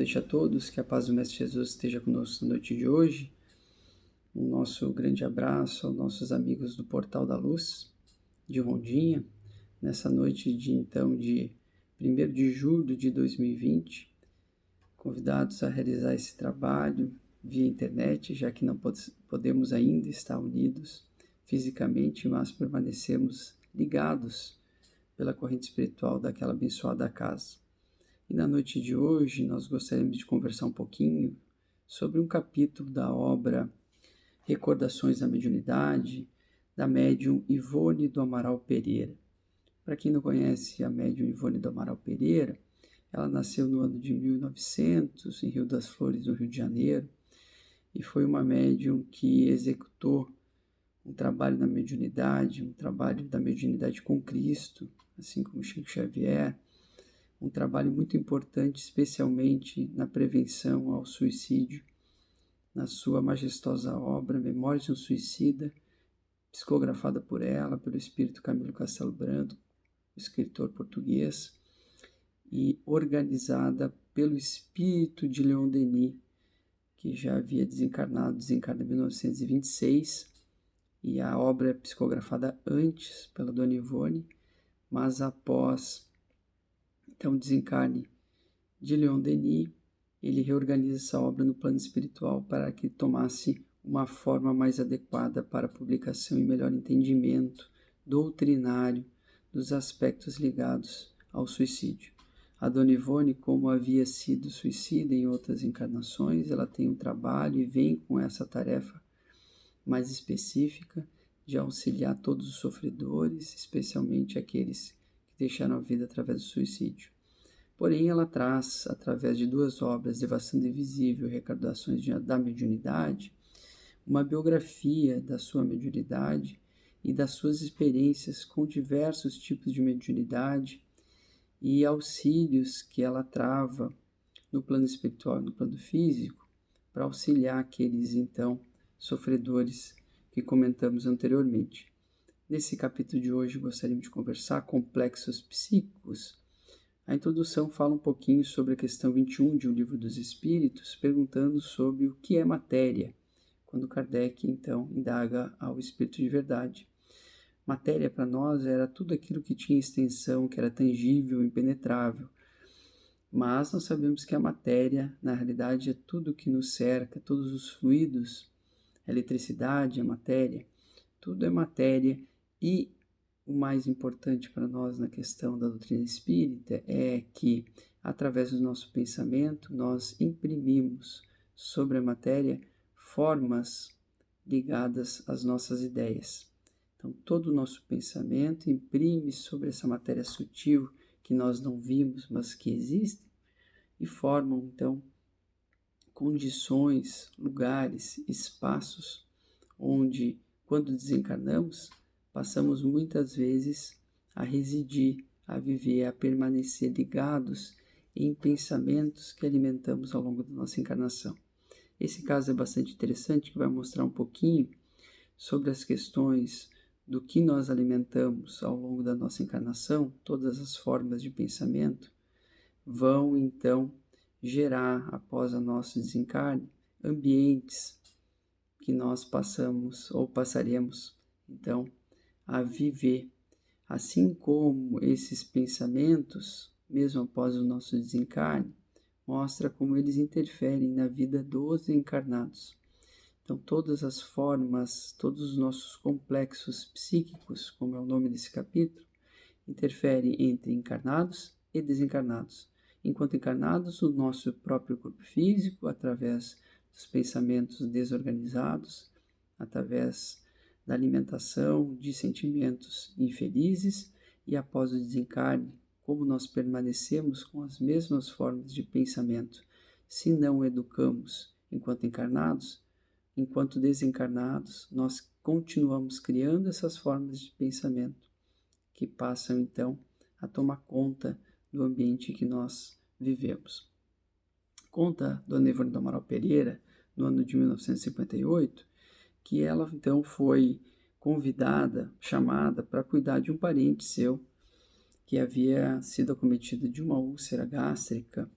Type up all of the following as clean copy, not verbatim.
noite a todos, que a paz do Mestre Jesus esteja conosco na noite de hoje. Um nosso grande abraço aos nossos amigos do Portal da Luz, de Rondinha, nessa noite de 1º de julho de 2020, convidados a realizar esse trabalho via internet, já que não podemos ainda estar unidos fisicamente, mas permanecemos ligados pela corrente espiritual daquela abençoada casa. E na noite de hoje nós gostaríamos de conversar um pouquinho sobre um capítulo da obra Recordações da Mediunidade, da médium Ivone do Amaral Pereira. Para quem não conhece a médium Ivone do Amaral Pereira, ela nasceu no ano de 1900, em Rio das Flores, no Rio de Janeiro, e foi uma médium que executou um trabalho na mediunidade, um trabalho da mediunidade com Cristo, assim como Chico Xavier, um trabalho muito importante, especialmente na prevenção ao suicídio, na sua majestosa obra Memórias de um Suicida, psicografada por ela, pelo espírito Camilo Castelo Branco, escritor português, e organizada pelo espírito de Leon Denis, que já havia desencarna em 1926, e a obra é psicografada antes pela Dona Ivone, mas após o desencarne de Leon Denis, ele reorganiza essa obra no plano espiritual para que tomasse uma forma mais adequada para a publicação e melhor entendimento doutrinário dos aspectos ligados ao suicídio. A Dona Ivone, como havia sido suicida em outras encarnações, ela tem um trabalho e vem com essa tarefa mais específica de auxiliar todos os sofredores, especialmente aqueles que deixaram a vida através do suicídio. Porém, ela traz, através de duas obras, Devassando Invisível e Recordações da Mediunidade, uma biografia da sua mediunidade e das suas experiências com diversos tipos de mediunidade e auxílios que ela trava no plano espiritual e no plano físico para auxiliar aqueles, sofredores que comentamos anteriormente. Nesse capítulo de hoje, gostaríamos de conversar complexos psíquicos. A introdução fala um pouquinho sobre a questão 21 de O Livro dos Espíritos, perguntando sobre o que é matéria, quando Kardec, indaga ao Espírito de Verdade. Matéria, para nós, era tudo aquilo que tinha extensão, que era tangível, impenetrável. Mas nós sabemos que a matéria, na realidade, é tudo que nos cerca, todos os fluidos, a eletricidade, a matéria, tudo é matéria. E o mais importante para nós na questão da doutrina espírita é que, através do nosso pensamento, nós imprimimos sobre a matéria formas ligadas às nossas ideias. Então, todo o nosso pensamento imprime sobre essa matéria sutil que nós não vimos, mas que existe, e formam, condições, lugares, espaços, onde, quando desencarnamos, passamos muitas vezes a residir, a viver, a permanecer ligados em pensamentos que alimentamos ao longo da nossa encarnação. Esse caso é bastante interessante, que vai mostrar um pouquinho sobre as questões do que nós alimentamos ao longo da nossa encarnação. Todas as formas de pensamento vão, gerar, após o nosso desencarne, ambientes que nós passamos ou passaremos, a viver. Assim como esses pensamentos, mesmo após o nosso desencarne, mostra como eles interferem na vida dos encarnados. Então, todas as formas, todos os nossos complexos psíquicos, como é o nome desse capítulo, interferem entre encarnados e desencarnados. Enquanto encarnados, o nosso próprio corpo físico, através dos pensamentos desorganizados, através da alimentação de sentimentos infelizes, e após o desencarne, como nós permanecemos com as mesmas formas de pensamento, se não educamos enquanto encarnados, enquanto desencarnados, nós continuamos criando essas formas de pensamento que passam, a tomar conta do ambiente que nós vivemos. Conta Dona Ivone do Amaral Pereira, no ano de 1958, que ela, foi chamada para cuidar de um parente seu que havia sido acometido de uma úlcera gástrica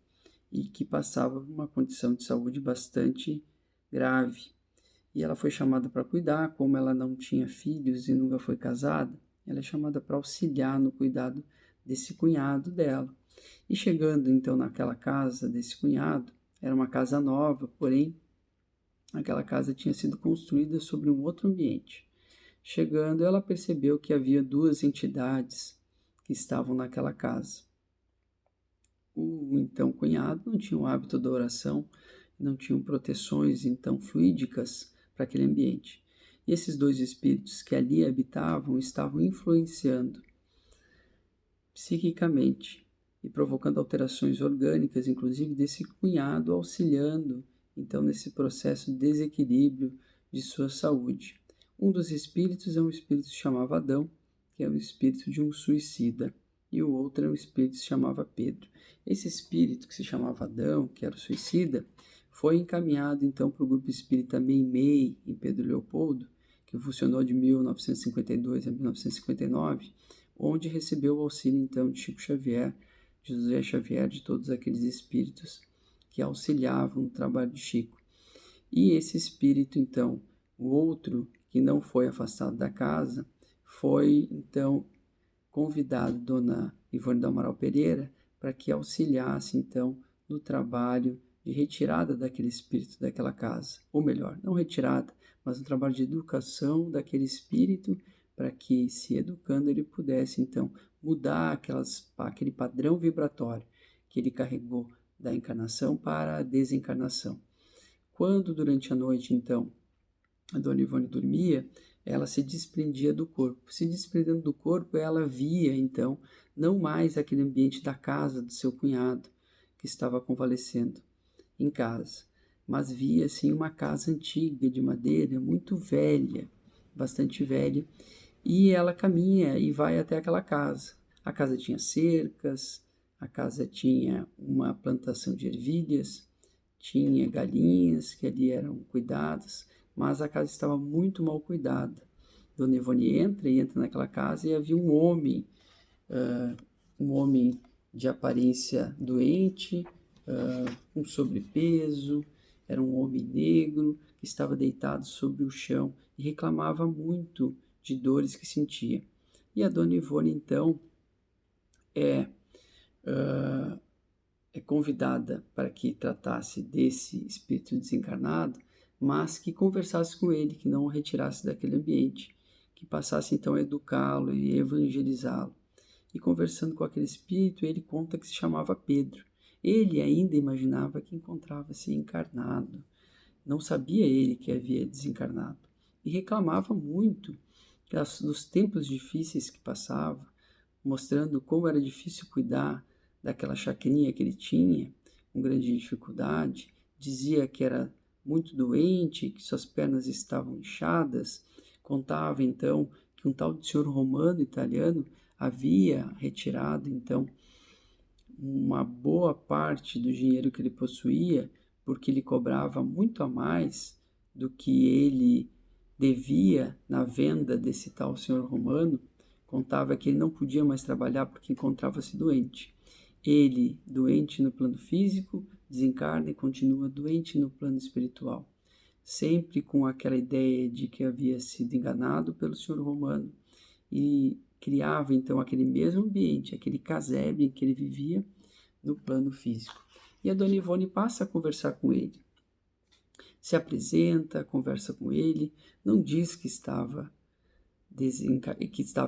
e que passava por uma condição de saúde bastante grave. E ela foi chamada para cuidar, como ela não tinha filhos e nunca foi casada, ela é chamada para auxiliar no cuidado desse cunhado dela. E chegando então naquela casa desse cunhado, era uma casa nova, porém aquela casa tinha sido construída sobre um outro ambiente. Chegando, ela percebeu que havia duas entidades que estavam naquela casa. O então cunhado não tinha o hábito da oração, não tinham proteções então fluídicas para aquele ambiente. E esses dois espíritos que ali habitavam estavam influenciando psiquicamente e provocando alterações orgânicas, inclusive desse cunhado, auxiliando então nesse processo de desequilíbrio de sua saúde. Um dos espíritos é um espírito que se chamava Adão, que é o espírito de um suicida, e o outro é um espírito que se chamava Pedro. Esse espírito que se chamava Adão, que era o suicida, foi encaminhado então para o grupo espírita Meimei, em Pedro Leopoldo, que funcionou de 1952 a 1959, onde recebeu o auxílio então de Chico Xavier, de José Xavier, de todos aqueles espíritos que auxiliavam no trabalho de Chico. E esse espírito então, o outro que não foi afastado da casa, foi então convidado Dona Ivone do Amaral Pereira para que auxiliasse então no trabalho de retirada daquele espírito daquela casa, ou melhor, não retirada, mas um trabalho de educação daquele espírito para que, se educando, ele pudesse então mudar aquele padrão vibratório que ele carregou da encarnação para a desencarnação. Quando durante a noite então a Dona Ivone dormia, ela se desprendia do corpo. Se desprendendo do corpo, ela via, então, não mais aquele ambiente da casa do seu cunhado, que estava convalescendo em casa, mas via, assim, uma casa antiga, de madeira, muito velha, bastante velha, e ela caminha e vai até aquela casa. A casa tinha cercas, a casa tinha uma plantação de ervilhas, tinha galinhas que ali eram cuidadas, mas a casa estava muito mal cuidada. Dona Ivone entra naquela casa e havia um homem de aparência doente, com sobrepeso, era um homem negro que estava deitado sobre o chão e reclamava muito de dores que sentia. E a Dona Ivone, então, é convidada para que tratasse desse espírito desencarnado, mas que conversasse com ele, que não o retirasse daquele ambiente, que passasse então a educá-lo e evangelizá-lo. E conversando com aquele espírito, ele conta que se chamava Pedro. Ele ainda imaginava que encontrava-se encarnado. Não sabia ele que havia desencarnado. E reclamava muito dos tempos difíceis que passava, mostrando como era difícil cuidar daquela chacrinha que ele tinha, com grande dificuldade. Dizia que era muito doente, que suas pernas estavam inchadas. Contava então que um tal de senhor Romano italiano havia retirado então uma boa parte do dinheiro que ele possuía, porque ele cobrava muito a mais do que ele devia na venda desse tal senhor Romano. Contava que ele não podia mais trabalhar porque encontrava-se doente. Ele, doente no plano físico, desencarna e continua doente no plano espiritual, sempre com aquela ideia de que havia sido enganado pelo senhor Romano, e criava então aquele mesmo ambiente, aquele casebre em que ele vivia no plano físico. E a Dona Ivone passa a conversar com ele, se apresenta, conversa com ele, não diz que estava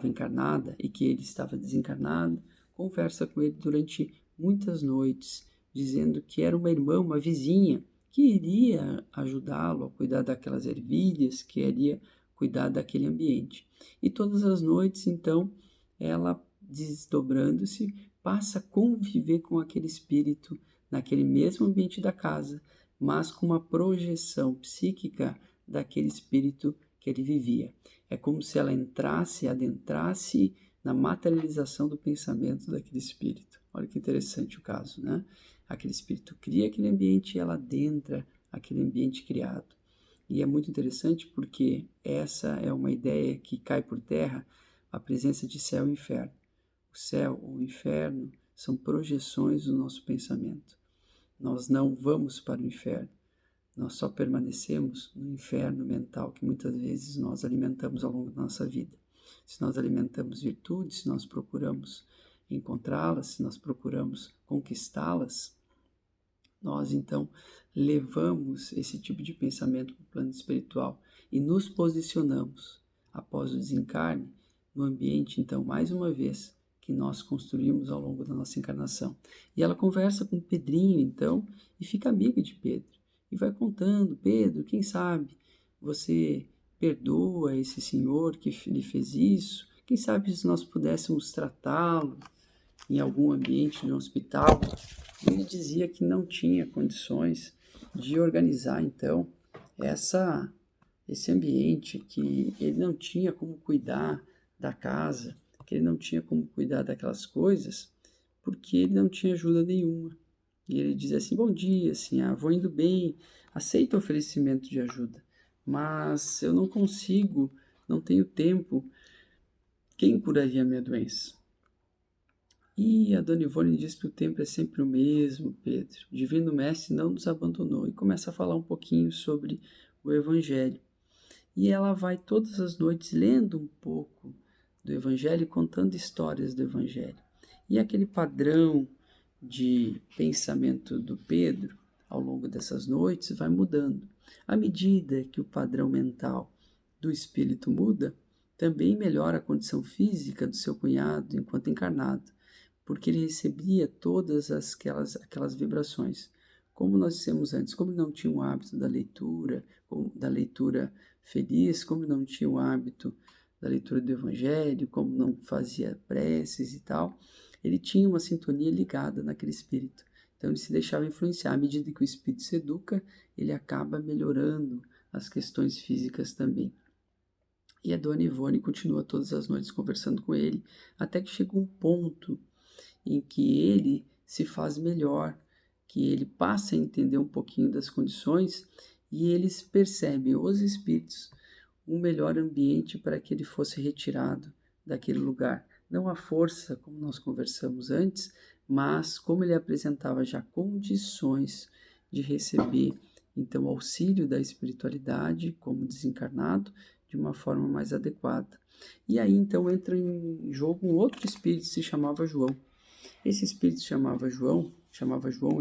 encarnada e que ele estava desencarnado, conversa com ele durante muitas noites, dizendo que era uma irmã, uma vizinha, que iria ajudá-lo a cuidar daquelas ervilhas, que iria cuidar daquele ambiente. E todas as noites, então, ela, desdobrando-se, passa a conviver com aquele espírito naquele mesmo ambiente da casa, mas com uma projeção psíquica daquele espírito que ele vivia. É como se ela adentrasse na materialização do pensamento daquele espírito. Olha que interessante o caso, né? Aquele espírito cria aquele ambiente e ela adentra aquele ambiente criado. E é muito interessante porque essa é uma ideia que cai por terra, a presença de céu e inferno. O céu ou o inferno são projeções do nosso pensamento. nós não vamos para o inferno. Nós só permanecemos no inferno mental que muitas vezes nós alimentamos ao longo da nossa vida. Se nós alimentamos virtudes, se nós procuramos encontrá-las, se nós procuramos conquistá-las, nós então levamos esse tipo de pensamento para o plano espiritual e nos posicionamos após o desencarne no ambiente, então, mais uma vez, que nós construímos ao longo da nossa encarnação. E ela conversa com Pedrinho, então, e fica amiga de Pedro. E vai contando: Pedro, quem sabe você perdoa esse senhor que lhe fez isso? Quem sabe se nós pudéssemos tratá-lo em algum ambiente de um hospital? Ele dizia que não tinha condições de organizar, então, esse ambiente, que ele não tinha como cuidar da casa, que ele não tinha como cuidar daquelas coisas, porque ele não tinha ajuda nenhuma. E ele dizia assim: bom dia, assim, vou indo bem, aceito o oferecimento de ajuda, mas eu não consigo, não tenho tempo. Quem curaria a minha doença? E a Dona Ivone diz que o tempo é sempre o mesmo, Pedro. O Divino Mestre não nos abandonou. E começa a falar um pouquinho sobre o Evangelho. E ela vai todas as noites lendo um pouco do Evangelho e contando histórias do Evangelho. E aquele padrão de pensamento do Pedro, ao longo dessas noites, vai mudando. À medida que o padrão mental do espírito muda, também melhora a condição física do seu cunhado enquanto encarnado, porque ele recebia todas aquelas vibrações. Como nós dissemos antes, como ele não tinha o hábito da leitura feliz, como não tinha o hábito da leitura do Evangelho, como não fazia preces e tal, ele tinha uma sintonia ligada naquele espírito. Então ele se deixava influenciar. À medida que o espírito se educa, ele acaba melhorando as questões físicas também. E a Dona Ivone continua todas as noites conversando com ele, até que chega um ponto em que ele se faz melhor, que ele passa a entender um pouquinho das condições e eles percebem, os espíritos, um melhor ambiente para que ele fosse retirado daquele lugar. Não a força, como nós conversamos antes, mas como ele apresentava já condições de receber, então, auxílio da espiritualidade como desencarnado de uma forma mais adequada. E aí, então, entra em jogo um outro espírito que se chamava João. Esse espírito chamava João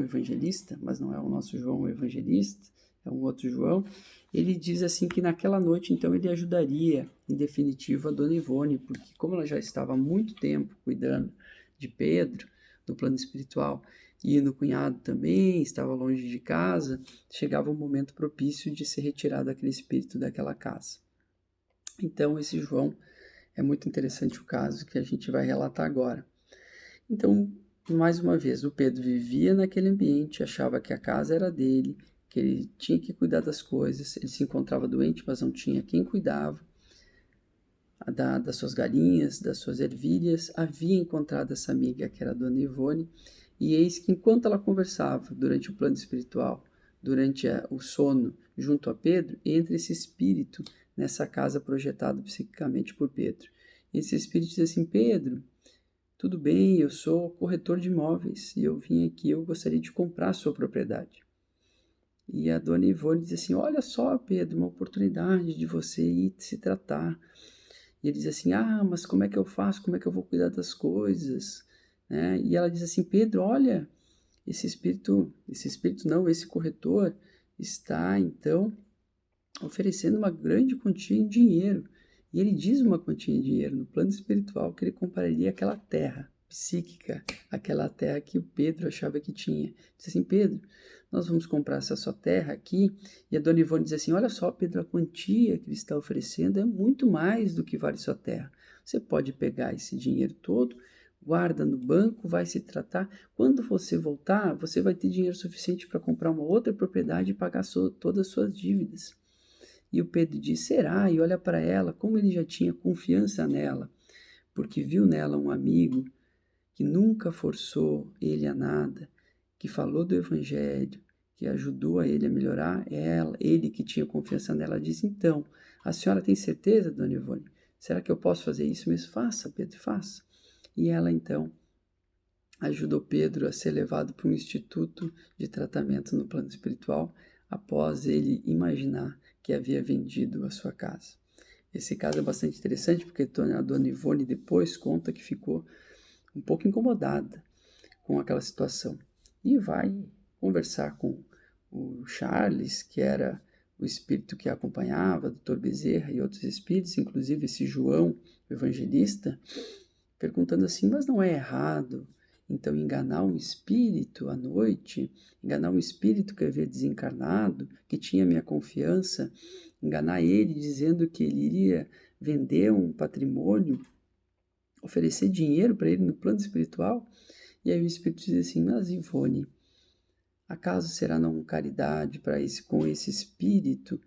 Evangelista, mas não é o nosso João Evangelista, é um outro João. Ele diz assim que naquela noite, então, ele ajudaria, em definitiva, a Dona Ivone, porque como ela já estava há muito tempo cuidando de Pedro, do plano espiritual, e no cunhado também, estava longe de casa, chegava o momento propício de ser retirado aquele espírito daquela casa. Então, esse João, é muito interessante o caso que a gente vai relatar agora. Então, mais uma vez, o Pedro vivia naquele ambiente, achava que a casa era dele, que ele tinha que cuidar das coisas, ele se encontrava doente, mas não tinha quem cuidava das suas galinhas, das suas ervilhas. Havia encontrado essa amiga que era a Dona Ivone, e eis que enquanto ela conversava durante o plano espiritual, durante o sono junto a Pedro, entra esse espírito nessa casa projetado psiquicamente por Pedro. Esse espírito diz assim: Pedro, tudo bem, eu sou corretor de imóveis e eu vim aqui, eu gostaria de comprar a sua propriedade. E a Dona Ivone diz assim: olha só, Pedro, uma oportunidade de você ir se tratar. E ele diz assim: mas como é que eu faço? Como é que eu vou cuidar das coisas? Né? E ela diz assim: Pedro, olha, esse corretor está, então, oferecendo uma grande quantia em dinheiro. E ele diz uma quantia em dinheiro no plano espiritual que ele compararia aquela terra psíquica, aquela terra que o Pedro achava que tinha. Diz assim: Pedro, nós vamos comprar essa sua terra aqui. E a Dona Ivone diz assim: olha só, Pedro, a quantia que ele está oferecendo é muito mais do que vale sua terra. Você pode pegar esse dinheiro todo, guarda no banco, vai se tratar. Quando você voltar, você vai ter dinheiro suficiente para comprar uma outra propriedade e pagar todas as suas dívidas. E o Pedro diz: será? E olha para ela, como ele já tinha confiança nela, porque viu nela um amigo que nunca forçou ele a nada, que falou do Evangelho, que ajudou a ele a melhorar, ele que tinha confiança nela, diz: então, a senhora tem certeza, Dona Ivone? Será que eu posso fazer isso mesmo? Faça, Pedro, faça. E ela, então, ajudou Pedro a ser levado para um instituto de tratamento no plano espiritual após ele imaginar que havia vendido a sua casa. Esse caso é bastante interessante porque a dona Ivone depois conta que ficou um pouco incomodada com aquela situação e vai conversar com o Charles, que era o espírito que a acompanhava, Dr. Bezerra e outros espíritos, inclusive esse João, o evangelista, perguntando assim, mas não é errado então enganar um espírito à noite, enganar um espírito que havia desencarnado, que tinha minha confiança, enganar ele dizendo que ele iria vender um patrimônio, oferecer dinheiro para ele no plano espiritual? E aí o espírito diz assim, mas Ivone, acaso será não caridade para com esse espírito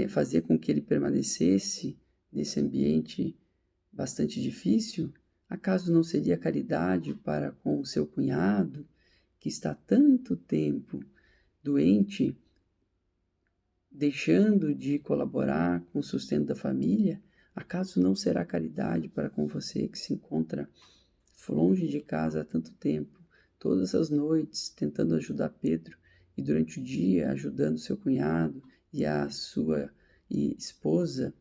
fazer com que ele permanecesse nesse ambiente bastante difícil? Acaso não seria caridade para com o seu cunhado, que está há tanto tempo doente, deixando de colaborar com o sustento da família? Acaso não será caridade para com você, que se encontra longe de casa há tanto tempo, todas as noites tentando ajudar Pedro e durante o dia ajudando seu cunhado e a sua esposa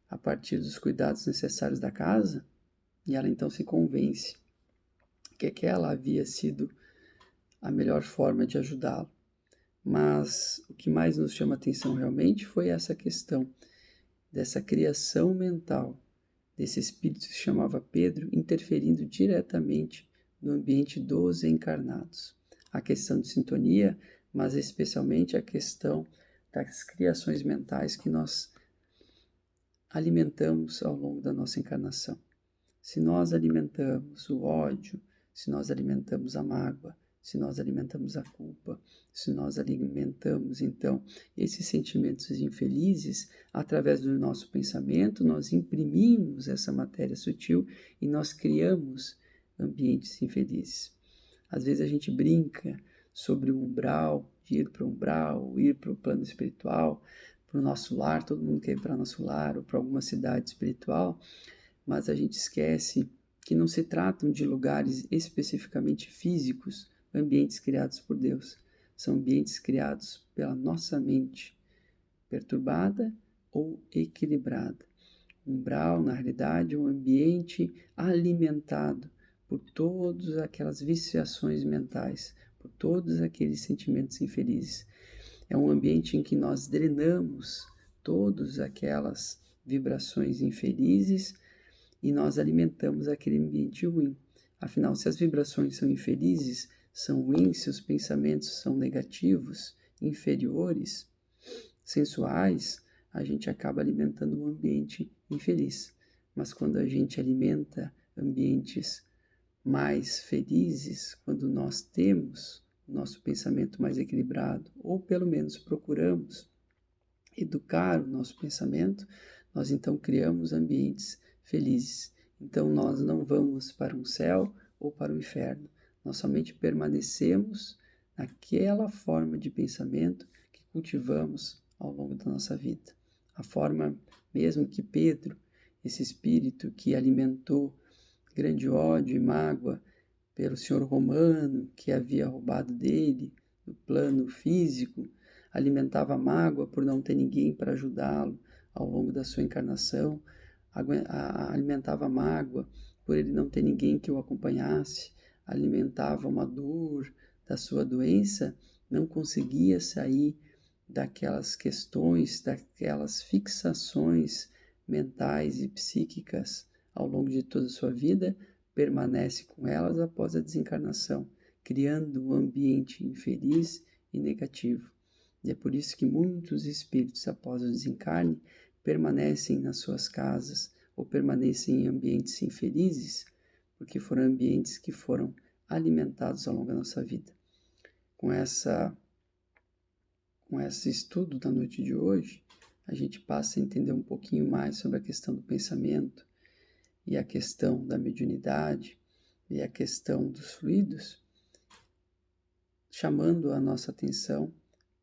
a partir dos cuidados necessários da casa? E ela então se convence que aquela havia sido a melhor forma de ajudá-lo. Mas o que mais nos chama atenção realmente foi essa questão dessa criação mental desse espírito que se chamava Pedro, interferindo diretamente no ambiente dos encarnados. A questão de sintonia, mas especialmente a questão das criações mentais que nós alimentamos ao longo da nossa encarnação. Se nós alimentamos o ódio, se nós alimentamos a mágoa, se nós alimentamos a culpa, se nós alimentamos, então, esses sentimentos infelizes, através do nosso pensamento, nós imprimimos essa matéria sutil e nós criamos ambientes infelizes. Às vezes a gente brinca sobre o umbral, de ir para o umbral, ir para o plano espiritual, para o nosso lar, todo mundo quer ir para nosso lar, ou para alguma cidade espiritual, mas a gente esquece que não se tratam de lugares especificamente físicos, ambientes criados por Deus. São ambientes criados pela nossa mente, perturbada ou equilibrada. Umbral, na realidade, é um ambiente alimentado por todas aquelas viciações mentais, por todos aqueles sentimentos infelizes. É um ambiente em que nós drenamos todas aquelas vibrações infelizes e nós alimentamos aquele ambiente ruim. Afinal, se as vibrações são infelizes, são ruins, se os pensamentos são negativos, inferiores, sensuais, a gente acaba alimentando um ambiente infeliz. Mas quando a gente alimenta ambientes mais felizes, quando nós temos o nosso pensamento mais equilibrado, ou pelo menos procuramos educar o nosso pensamento, nós então criamos ambientes felizes. Então nós não vamos para um céu ou para o inferno, nós somente permanecemos naquela forma de pensamento que cultivamos ao longo da nossa vida. A forma mesmo que Pedro, esse espírito que alimentou grande ódio e mágoa pelo senhor romano que havia roubado dele no plano físico, alimentava mágoa por não ter ninguém para ajudá-lo ao longo da sua encarnação, alimentava mágoa por ele não ter ninguém que o acompanhasse, alimentava uma dor da sua doença, não conseguia sair daquelas questões, daquelas fixações mentais e psíquicas ao longo de toda a sua vida, permanece com elas após a desencarnação, criando um ambiente infeliz e negativo. E é por isso que muitos espíritos, após o desencarne, permanecem nas suas casas ou permanecem em ambientes infelizes, porque foram ambientes que foram alimentados ao longo da nossa vida. Com esse estudo da noite de hoje, a gente passa a entender um pouquinho mais sobre a questão do pensamento e a questão da mediunidade e a questão dos fluidos, chamando a nossa atenção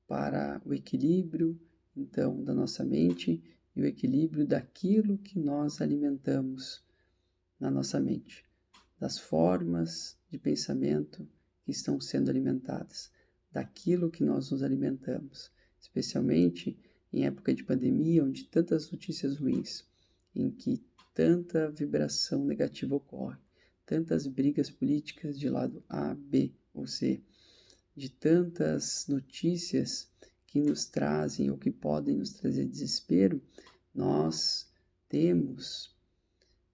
para o equilíbrio, então, da nossa mente e o equilíbrio daquilo que nós alimentamos na nossa mente, das formas de pensamento que estão sendo alimentadas, daquilo que nós nos alimentamos, especialmente em época de pandemia, onde tantas notícias ruins, em que tanta vibração negativa ocorre, tantas brigas políticas de lado A, B ou C, de tantas notícias que nos trazem ou que podem nos trazer desespero, nós temos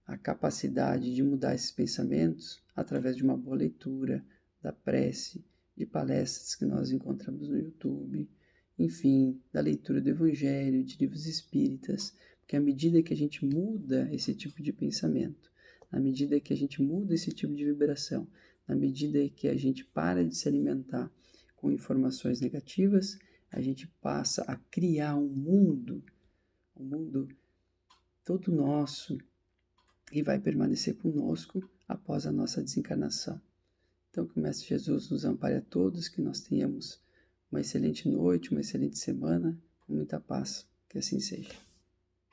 a capacidade de mudar esses pensamentos através de uma boa leitura, da prece, de palestras que nós encontramos no YouTube, enfim, da leitura do Evangelho, de livros espíritas, porque à medida que a gente muda esse tipo de pensamento, na medida que a gente muda esse tipo de vibração, na medida que a gente para de se alimentar com informações negativas, a gente passa a criar um mundo todo nosso, e vai permanecer conosco após a nossa desencarnação. Então, que o Mestre Jesus nos ampare a todos, que nós tenhamos uma excelente noite, uma excelente semana, com muita paz, que assim seja.